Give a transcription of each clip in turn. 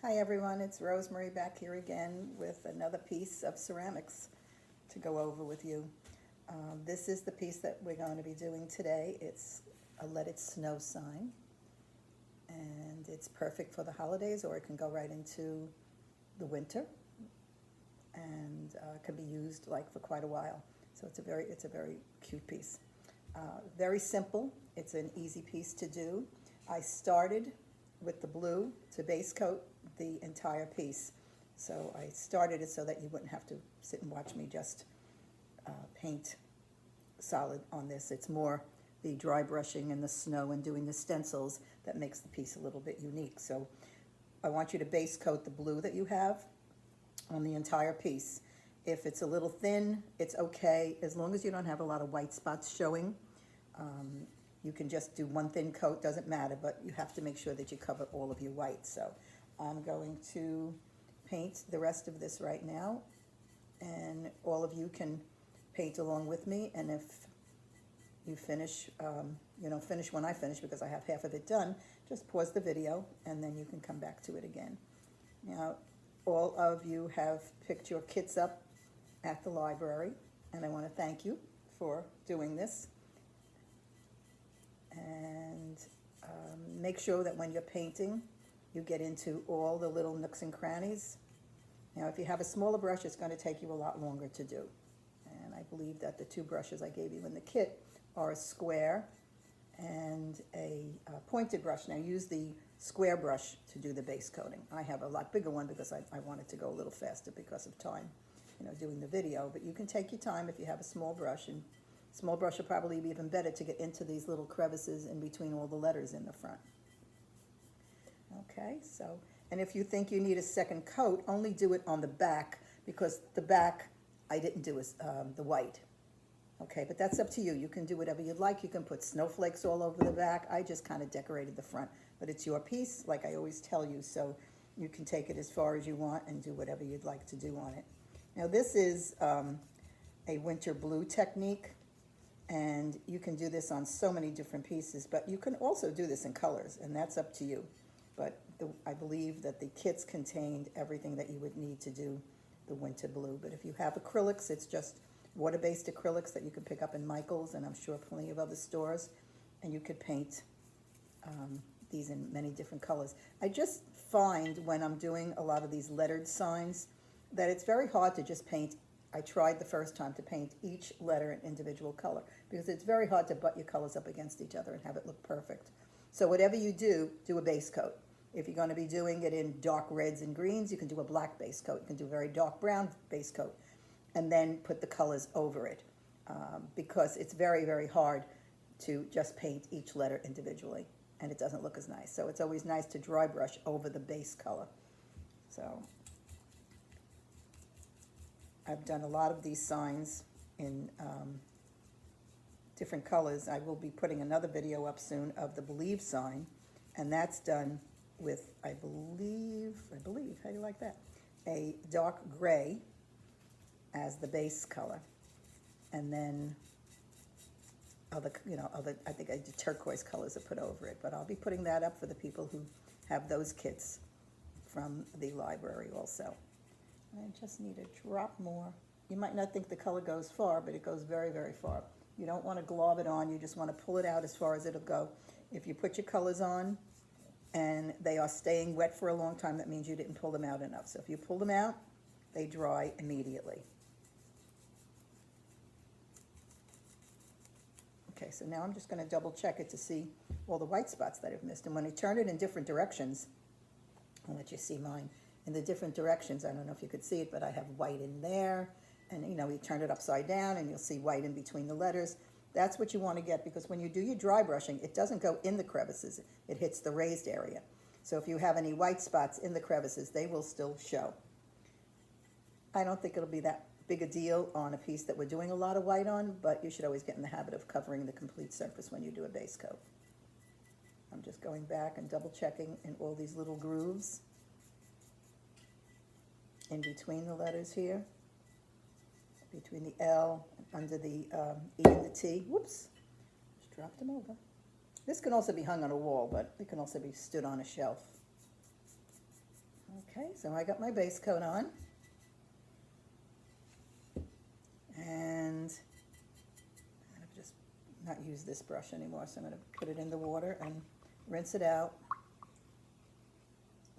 Hi everyone, it's Rosemary back here again with another piece of ceramics to go over with you. This is the piece that we're going to be doing today. It's a Let It Snow sign, and it's perfect for the holidays, or it can go right into the winter, and can be used like for quite a while. So it's a very cute piece. Very simple. It's an easy piece to do. I started with the blue to base coat the entire piece. So I started it so that you wouldn't have to sit and watch me just paint solid on this. It's more the dry brushing and the snow and doing the stencils that makes the piece a little bit unique. So I want you to base coat the blue that you have on the entire piece. If it's a little thin, it's okay, as long as you don't have a lot of white spots showing. You can just do one thin coat, doesn't matter, but you have to make sure that you cover all of your white. So I'm going to paint the rest of this right now, and all of you can paint along with me. And if you finish, finish when I finish, because I have half of it done, just pause the video and then you can come back to it again. Now, all of you have picked your kits up at the library, and I want to thank you for doing this. And make sure that when you're painting, you get into all the little nooks and crannies. Now, if you have a smaller brush, it's going to take you a lot longer to do. And I believe that the two brushes I gave you in the kit are a square and a pointed brush. Now, use the square brush to do the base coating. I have a lot bigger one because I wanted to go a little faster because of time, doing the video. But you can take your time if you have a small brush, and small brush will probably be even better to get into these little crevices in between all the letters in the front. Okay, so, and if you think you need a second coat, only do it on the back, because the back I didn't do the white. Okay, but that's up to you. You can do whatever you'd like. You can put snowflakes all over the back. I just kind of decorated the front, but it's your piece, like I always tell you, so you can take it as far as you want and do whatever you'd like to do on it. Now, this is a winter blue technique, and you can do this on so many different pieces, but you can also do this in colors, and that's up to you. But I believe that the kits contained everything that you would need to do the winter blue. But if you have acrylics, it's just water-based acrylics that you can pick up in Michael's, and I'm sure plenty of other stores, and you could paint these in many different colors. I just find when I'm doing a lot of these lettered signs that it's very hard to just paint. I tried the first time to paint each letter an individual color, because it's very hard to butt your colors up against each other and have it look perfect. So whatever you do, do a base coat. If you're going to be doing it in dark reds and greens, you can do a black base coat. You can do a very dark brown base coat, and then put the colors over it, because it's very, very hard to just paint each letter individually, and it doesn't look as nice. So it's always nice to dry brush over the base color. So I've done a lot of these signs in different colors. I will be putting another video up soon of the Believe sign, and that's done with, I believe, how do you like that? A dark gray as the base color, and then other, I think I did turquoise colors are put over it, but I'll be putting that up for the people who have those kits from the library also. I just need a drop more. You might not think the color goes far, but it goes very, very far. You don't want to glob it on. You just want to pull it out as far as it'll go. If you put your colors on and they are staying wet for a long time, that means you didn't pull them out enough. So if you pull them out, they dry immediately. Okay, so now I'm just going to double check it to see all the white spots that I've missed. And when I turn it in different directions, I'll let you see mine. In the different directions, I don't know if you could see it, but I have white in there, and you turn it upside down and you'll see white in between the letters. That's what you want to get, because when you do your dry brushing, it doesn't go in the crevices, it hits the raised area. So if you have any white spots in the crevices, they will still show. I don't think it'll be that big a deal on a piece that we're doing a lot of white on, but you should always get in the habit of covering the complete surface when you do a base coat. I'm just going back and double checking in all these little grooves in between the letters here, between the L, under the E and the T. Whoops, just dropped them over. This can also be hung on a wall, but it can also be stood on a shelf. Okay, so I got my base coat on. And I've just not used this brush anymore, so I'm going to put it in the water and rinse it out.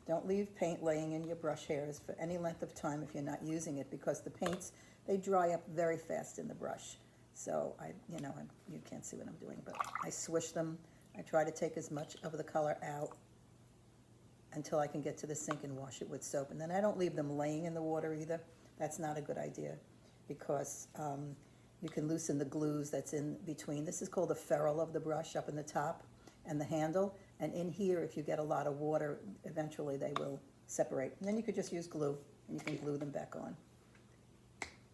Don't leave paint laying in your brush hairs for any length of time if you're not using it, because the paints, they dry up very fast in the brush. So you can't see what I'm doing, but I swish them. I try to take as much of the color out until I can get to the sink and wash it with soap. And then I don't leave them laying in the water either. That's not a good idea, because you can loosen the glues that's in between. This is called the ferrule of the brush up in the top and the handle. And in here, if you get a lot of water, eventually they will separate. And then you could just use glue, and you can glue them back on.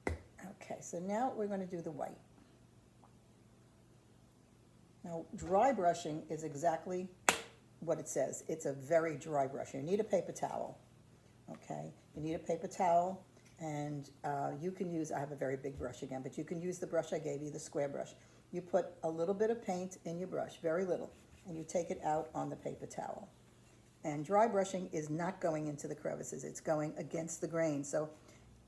Okay, so now we're going to do the white. Now, dry brushing is exactly what it says. It's a very dry brush. You need a paper towel, okay? You need a paper towel, and you can use, I have a very big brush again, but you can use the brush I gave you, the square brush. You put a little bit of paint in your brush, very little, and you take it out on the paper towel. And dry brushing is not going into the crevices. It's going against the grain. So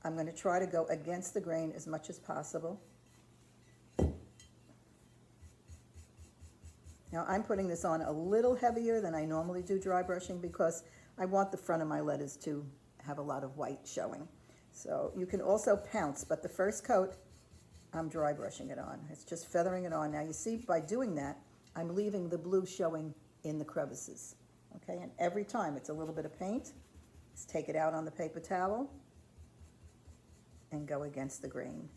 I'm going to try to go against the grain as much as possible. Now I'm putting this on a little heavier than I normally do dry brushing, because I want the front of my letters to have a lot of white showing. So you can also pounce, but the first coat, I'm dry brushing it on. It's just feathering it on. Now you see, by doing that, I'm leaving the blue showing in the crevices. Okay, and every time it's a little bit of paint, just take it out on the paper towel and go against the grain.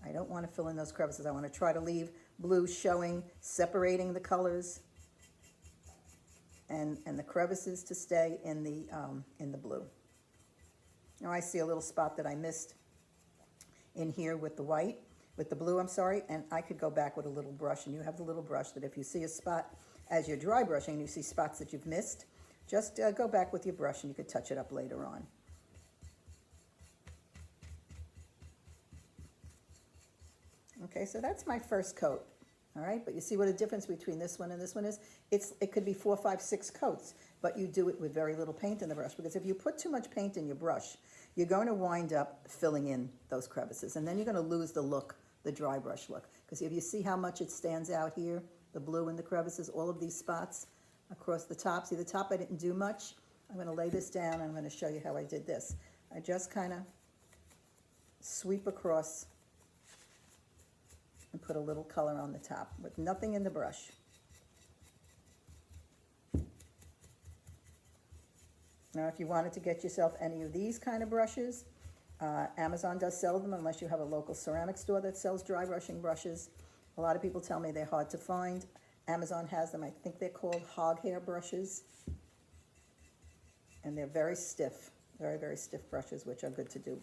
I don't want to fill in those crevices. I want to try to leave blue showing, separating the colors, and the crevices to stay in the blue. Now I see a little spot that I missed in here with the white, with the blue, I'm sorry, and I could go back with a little brush, and you have the little brush that if you see a spot as you're dry brushing and you see spots that you've missed, just go back with your brush and you could touch it up later on. Okay, so that's my first coat, all right? But you see what a difference between this one and this one is? It could be 4, 5, 6 coats, but you do it with very little paint in the brush, because if you put too much paint in your brush, you're going to wind up filling in those crevices, and then you're going to lose the look, the dry brush look. Because if you see how much it stands out here, the blue in the crevices, all of these spots across the top. See, the top I didn't do much. I'm going to lay this down, and I'm going to show you how I did this. I just kind of sweep across and put a little color on the top with nothing in the brush. Now, if you wanted to get yourself any of these kind of brushes, Amazon does sell them, unless you have a local ceramic store that sells dry brushing brushes. A lot of people tell me they're hard to find. Amazon has them. I think they're called hog hair brushes. And they're very stiff, very, very stiff brushes, which are good to do.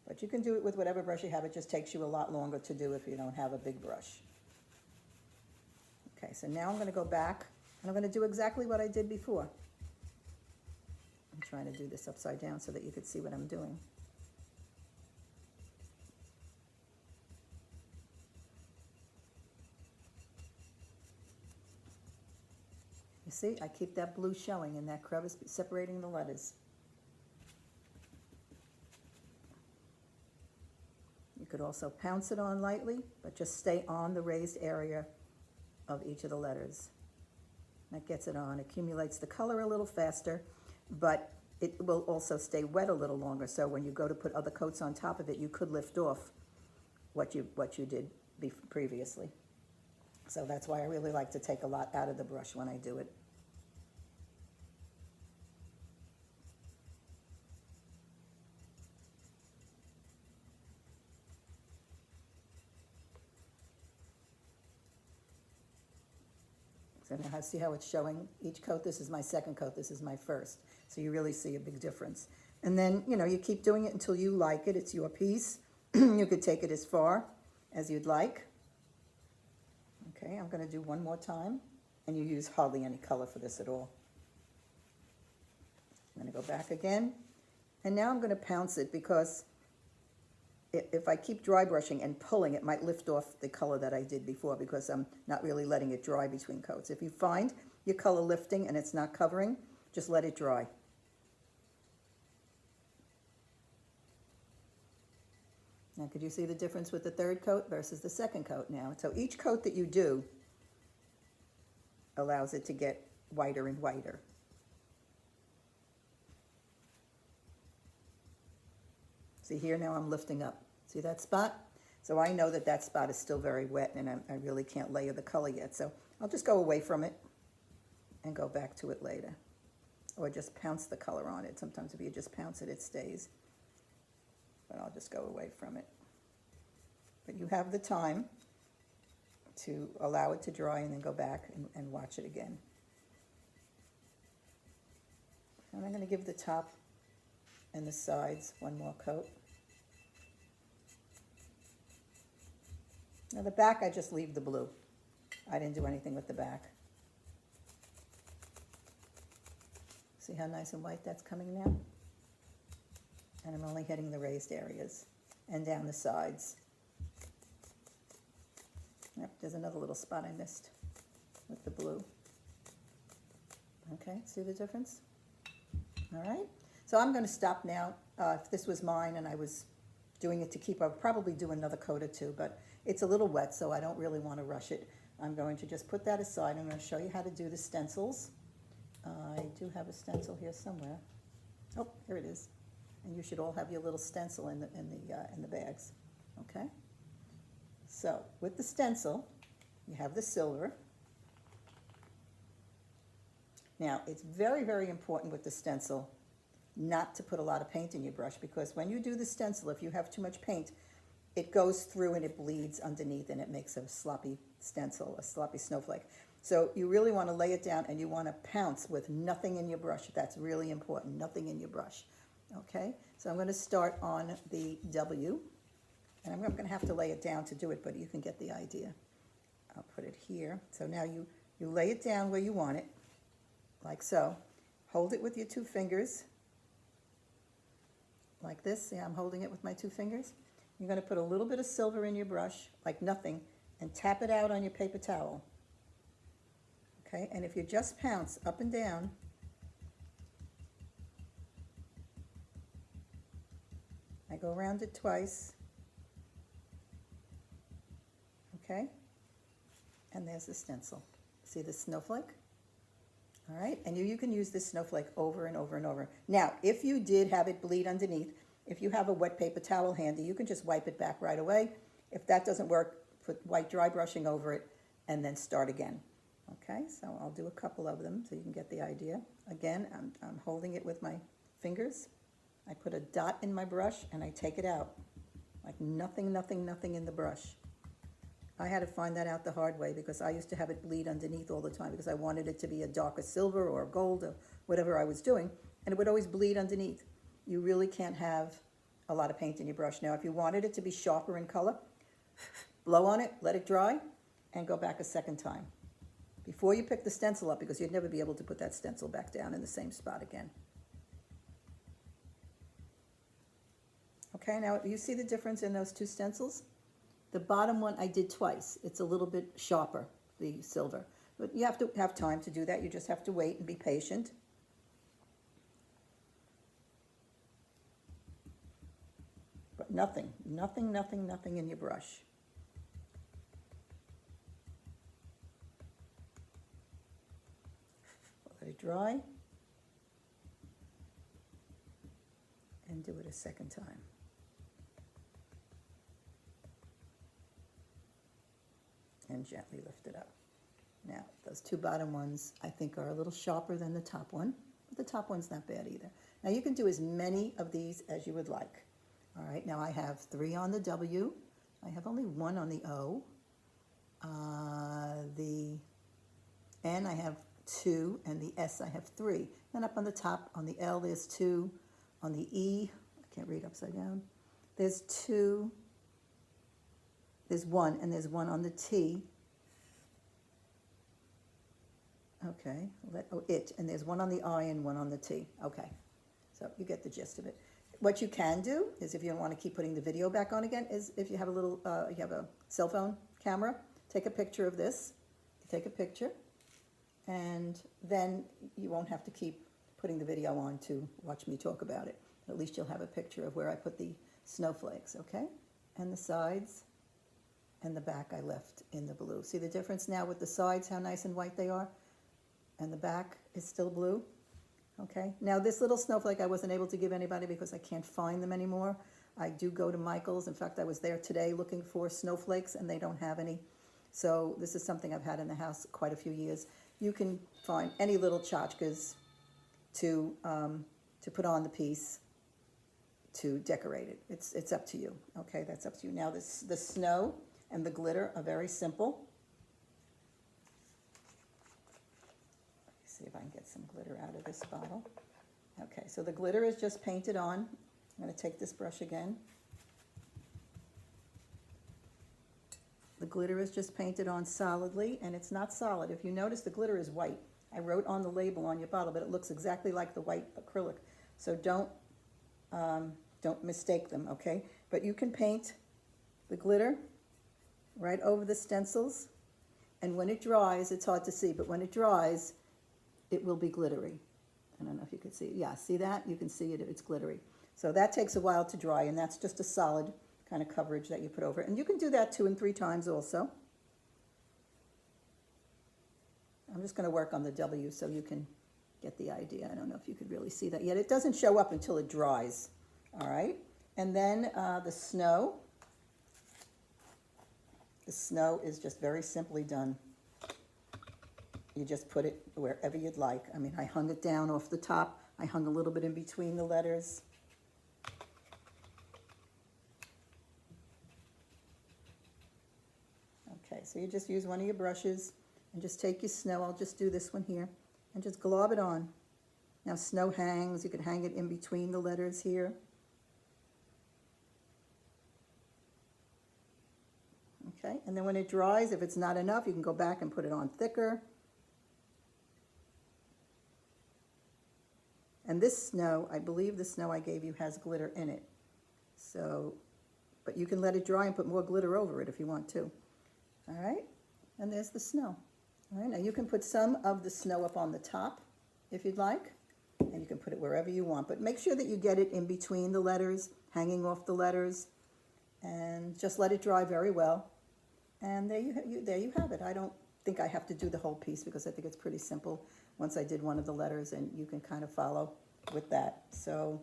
But you can do it with whatever brush you have. It just takes you a lot longer to do if you don't have a big brush. Okay, so now I'm going to go back, and I'm going to do exactly what I did before. I'm trying to do this upside down so that you could see what I'm doing. You see, I keep that blue showing in that crevice, separating the letters. You could also pounce it on lightly, but just stay on the raised area of each of the letters. That gets it on, accumulates the color a little faster, but it will also stay wet a little longer. So when you go to put other coats on top of it, you could lift off what you did previously. So that's why I really like to take a lot out of the brush when I do it. So now see how it's showing each coat? This is my second coat, this is my first. So you really see a big difference. And then, you keep doing it until you like it. It's your piece. You could take it as far as you'd like. Okay, I'm going to do one more time. And you use hardly any color for this at all. I'm going to go back again. And now I'm going to pounce it, because if I keep dry brushing and pulling, it might lift off the color that I did before, because I'm not really letting it dry between coats. If you find your color lifting and it's not covering, just let it dry. Now, could you see the difference with the third coat versus the second coat now? So each coat that you do allows it to get whiter and whiter. See here now I'm lifting up. See that spot? So I know that that spot is still very wet and I really can't layer the color yet. So I'll just go away from it and go back to it later. Or just pounce the color on it. Sometimes if you just pounce it, it stays. But I'll just go away from it. But you have the time to allow it to dry and then go back and watch it again. And I'm going to give the top and the sides one more coat. Now the back, I just leave the blue. I didn't do anything with the back. See how nice and white that's coming now? And I'm only hitting the raised areas and down the sides. Yep, there's another little spot I missed with the blue. Okay, see the difference? All right, so I'm going to stop now. If this was mine and I was doing it to keep, I would probably do another coat or two, but it's a little wet, so I don't really want to rush it. I'm going to just put that aside. I'm going to show you how to do the stencils. I do have a stencil here somewhere. Oh, here it is. And you should all have your little stencil in the bags. Okay. So with the stencil, you have the silver. Now it's very, very important with the stencil not to put a lot of paint in your brush, because when you do the stencil, if you have too much paint, it goes through and it bleeds underneath and it makes a sloppy stencil, a sloppy snowflake. So you really want to lay it down and you want to pounce with nothing in your brush. That's really important, nothing in your brush. Okay, so I'm going to start on the W, and I'm going to have to lay it down to do it, but you can get the idea. I'll put it here. So now you lay it down where you want it, like so. Hold it with your two fingers, like this. See, I'm holding it with my two fingers. You're going to put a little bit of silver in your brush, like nothing, and tap it out on your paper towel. Okay, and if you just pounce up and down, I go around it twice, okay, and there's the stencil. See the snowflake? All right, and you can use this snowflake over and over and over. Now, if you did have it bleed underneath, if you have a wet paper towel handy, you can just wipe it back right away. If that doesn't work, put white dry brushing over it and then start again. Okay, so I'll do a couple of them so you can get the idea. Again, I'm holding it with my fingers. I put a dot in my brush and I take it out. Like nothing, nothing, nothing in the brush. I had to find that out the hard way because I used to have it bleed underneath all the time because I wanted it to be a darker silver or gold or whatever I was doing, and it would always bleed underneath. You really can't have a lot of paint in your brush. Now, if you wanted it to be sharper in color, blow on it, let it dry, and go back a second time before you pick the stencil up, because you'd never be able to put that stencil back down in the same spot again. Okay, now you see the difference in those two stencils? The bottom one I did twice. It's a little bit sharper, the silver. But you have to have time to do that. You just have to wait and be patient. But nothing, nothing, nothing, nothing in your brush. Let it dry. And do it a second time. And gently lift it up. Now, those two bottom ones I think are a little sharper than the top one, but the top one's not bad either. Now you can do as many of these as you would like. All right, now I have 3 on the W. I have only 1 on the O. The N I have 2, and the S I have 3. Then up on the top, on the L there's 2. On the E, I can't read upside down, there's 2. There's 1, and there's 1 on the T. Okay, it, and there's 1 on the I and 1 on the T. Okay, so you get the gist of it. What you can do is, if you don't want to keep putting the video back on again, is if you have a little, you have a cell phone camera, take a picture of this. Take a picture, and then you won't have to keep putting the video on to watch me talk about it. At least you'll have a picture of where I put the snowflakes, okay? and the sides, and the back I left in the blue. See the difference now with the sides, how nice and white they are? And the back is still blue. Okay, now this little snowflake I wasn't able to give anybody because I can't find them anymore. I do go to Michael's. In fact, I was there today looking for snowflakes and they don't have any. So this is something I've had in the house quite a few years. You can find any little tchotchkes to put on the piece to decorate it. It's up to you. Okay, that's up to you. Now the snow and the glitter are very simple. See if I can get some glitter out of this bottle. Okay, so the glitter is just painted on. I'm going to take this brush again. The glitter is just painted on solidly, and it's not solid. If you notice, the glitter is white. I wrote on the label on your bottle, but it looks exactly like the white acrylic. So don't mistake them, okay? But you can paint the glitter right over the stencils, and when it dries, it's hard to see, but when it dries, it will be glittery. I don't know if you can see it. Yeah, see that? You can see it, it's glittery. So that takes a while to dry, and that's just a solid kind of coverage that you put over it. And you can do that 2 and 3 times also. I'm just going to work on the W so you can get the idea. I don't know if you could really see that yet. It doesn't show up until it dries. All right? And then the snow. The snow is just very simply done. You just put it wherever you'd like. I mean, I hung it down off the top. I hung a little bit in between the letters. Okay, so you just use one of your brushes and just take your snow. I'll just do this one here and just glob it on. Now snow hangs. You could hang it in between the letters here. Okay, and then when it dries, if it's not enough, you can go back and put it on thicker. And this snow, I believe the snow I gave you has glitter in it. So, but you can let it dry and put more glitter over it if you want to. All right, and there's the snow. All right, now you can put some of the snow up on the top if you'd like, and you can put it wherever you want. But make sure that you get it in between the letters, hanging off the letters, and just let it dry very well. And there you have it. I don't think I have to do the whole piece because I think it's pretty simple once I did one of the letters, and you can kind of follow with that. So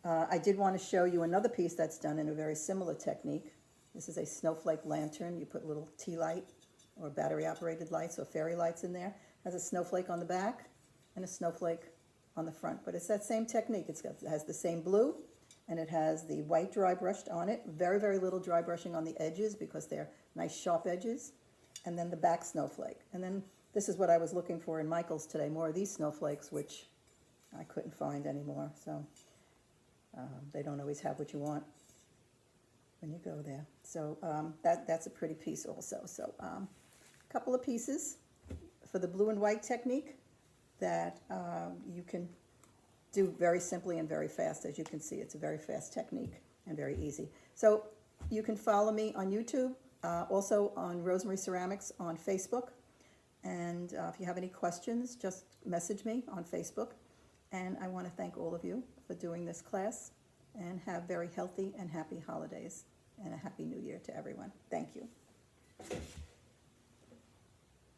I did want to show you another piece that's done in a very similar technique. This is a Snowflake Lantern. You put a little tea light or battery-operated lights or fairy lights in there. It has a snowflake on the back and a snowflake on the front. But it's that same technique. It has the same blue, and it has the white dry brushed on it. Very, very little dry brushing on the edges because they're nice sharp edges. And then the back snowflake. And then this is what I was looking for in Michael's today, more of these snowflakes, which I couldn't find anymore. So they don't always have what you want when you go there. So that's a pretty piece also. So a couple of pieces for the blue and white technique that you can do very simply and very fast. As you can see, it's a very fast technique and very easy. So you can follow me on YouTube, also on Rosemary Ceramics on Facebook. And if you have any questions, just message me on Facebook. And I want to thank all of you for doing this class, and have very healthy and happy holidays and a happy new year to everyone. Thank you.